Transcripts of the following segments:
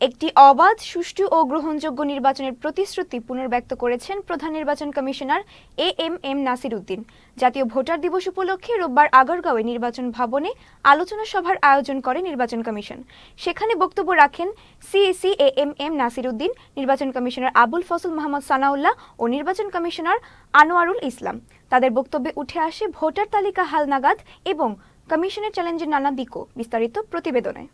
একটি অবাধ, সুষ্ঠু ও গ্রহণযোগ্য নির্বাচনের প্রতিশ্রুতি পুনর্ব্যক্ত করেছেন প্রধান নির্বাচন কমিশনার এএমএম নাসির উদ্দিন। জাতীয় ভোটার দিবস উপলক্ষে রোববার আগারগাঁওয়ে নির্বাচন ভবনে আলোচনা সভার আয়োজন করে নির্বাচন কমিশন। সেখানে বক্তব্য রাখেন সিইসি এএমএম নাসির উদ্দিন, নির্বাচন কমিশনার আবুল ফজল মোহাম্মদ সানাউল্লাহ ও নির্বাচন কমিশনার আনোয়ারুল ইসলাম। তাদের বক্তব্যে উঠে আসে ভোটার তালিকা হালনাগাদ এবং কমিশনের চ্যালেঞ্জের নানা দিকও। বিস্তারিত প্রতিবেদনে।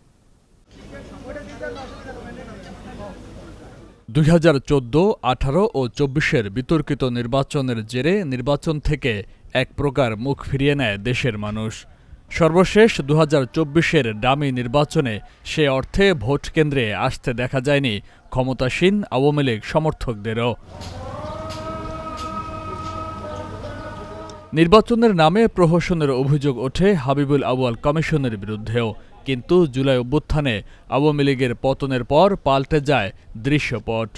2014, 18 ও 24-এর বিতর্কিত নির্বাচনের জেরে নির্বাচন থেকে এক প্রকার মুখ ফিরিয়ে নেয় দেশের মানুষ। সর্বশেষ 2024-এর ডামি নির্বাচনে সে অর্থে ভোট কেন্দ্রে আসতে দেখা যায়নি ক্ষমতাসীন আওয়ামী লীগ সমর্থকদেরও। নির্বাচনের নামে প্রহসনের অভিযোগ ওঠে হাবিবুল আউয়াল কমিশনের বিরুদ্ধেও। কিন্তু জুলাই অভ্যুত্থানে আওয়ামী লীগের পতনের পর পাল্টে যায় দৃশ্যপট।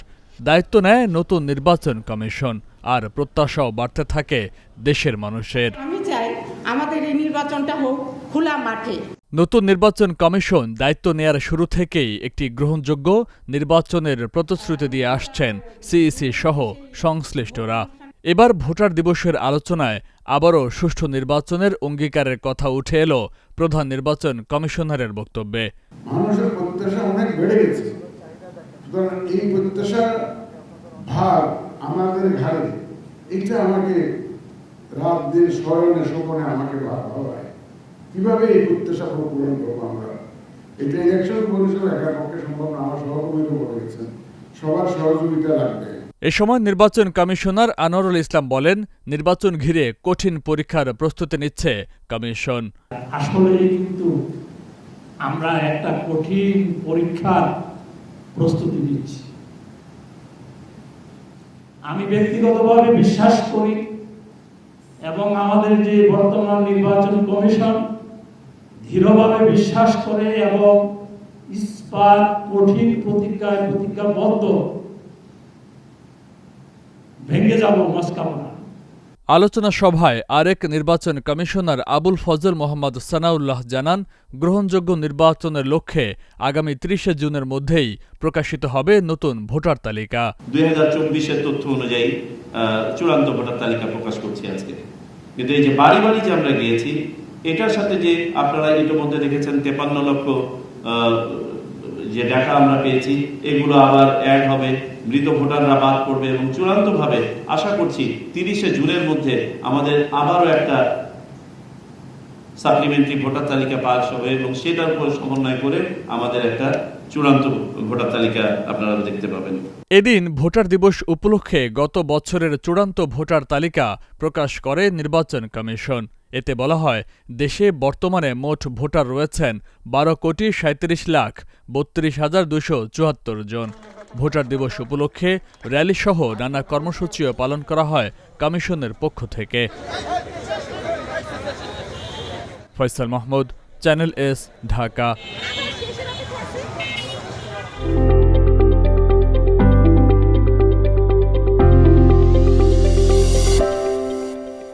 দায়িত্ব নেয় নতুন নির্বাচন কমিশন, আর প্রত্যাশাও বাড়তে থাকে দেশের মানুষের। আমি চাই আমাদের এই নির্বাচনটা হোক খোলা মাঠে। নতুন নির্বাচন কমিশন দায়িত্ব নেয়ার শুরু থেকেই একটি গ্রহণযোগ্য নির্বাচনের প্রতিশ্রুতি দিয়ে আসছেন সিইসি সহ সংশ্লিষ্টরা। এবার ভোটার দিবসের আলোচনায় আবারও সুষ্ঠু নির্বাচনের অঙ্গীকারের কথা উঠে এলো প্রধান নির্বাচন কমিশনারের বক্তব্যে। মানুষের প্রত্যাশা অনেক বেড়ে গেছে, সুতরাং এই প্রত্যাশার ভার আমাদের ঘাড়ে। এটা আমাকে রাত দিন স্মরণে স্বপনে আমাকে ভাবায় কিভাবে এই প্রত্যাশা পূরণ করবো আমরা। এটা ইলেকশন কমিশন একার পক্ষে সম্ভব না, আমার সহকর্মীরা বলে গেছেন, সবার সহযোগিতা লাগবে। এ সময় নির্বাচন কমিশনার আনোয়ারুল ইসলাম বলেন, নির্বাচন ঘিরে কঠিন পরীক্ষার প্রস্তুতি নিচ্ছে কমিশন। আসলে কিন্তু আমরা একটা কঠিন পরীক্ষার প্রস্তুতি নিচ্ছি। আমি ব্যক্তিগতভাবে বিশ্বাস করি এবং আমাদের যে বর্তমান নির্বাচন কমিশন দৃঢ়ভাবে বিশ্বাস করে এবং ইস্পাত কঠিন প্রতিজ্ঞাবদ্ধ, ভেঙে যাব মস্কাবনা। আলোচনা সভায় আরেক নির্বাচন কমিশনার আবুল ফজল মোহাম্মদ সানাউল্লাহ জানান, গ্রহণযোগ্য নির্বাচনের লক্ষ্যে আগামী 30 জুনের মধ্যেই প্রকাশিত হবে নতুন ভোটার তালিকা। 2024-এর তথ্য অনুযায়ী চূড়ান্ত ভোটার তালিকা প্রকাশ করছি আজকে। কিন্তু এই যে বাড়ি বাড়ি যে আমরা গিয়েছি, এটার সাথে যে আপনারা ইতিমধ্যে দেখেছেন 53 লক্ষ যে ডাটা আমরা পেয়েছি, এগুলো আবার অ্যাড হবে, মৃত ভোটাররা বাদ পড়বে এবং চূড়ান্তভাবে আশা করছি 30 জুনের মধ্যে আমাদের আবারও একটা সাপ্লিমেন্টারি ভোটার তালিকা পাস হবে এবং সেটার উপর সমন্বয় করে আমাদের একটা চূড়ান্ত ভোটার তালিকা আপনারা দেখতে পাবেন। এদিন ভোটার দিবস উপলক্ষে গত বছরের চূড়ান্ত ভোটার তালিকা প্রকাশ করে নির্বাচন কমিশন। এতে বলা হয়, দেশে বর্তমানে মোট ভোটার রয়েছেন 12,37,32,274 জন। ভোটার দিবস উপলক্ষে র্যালিসহ নানা কর্মসূচিও পালন করা হয় কমিশনের পক্ষ থেকে। Faisal Mahmud, channel S, Dhaka.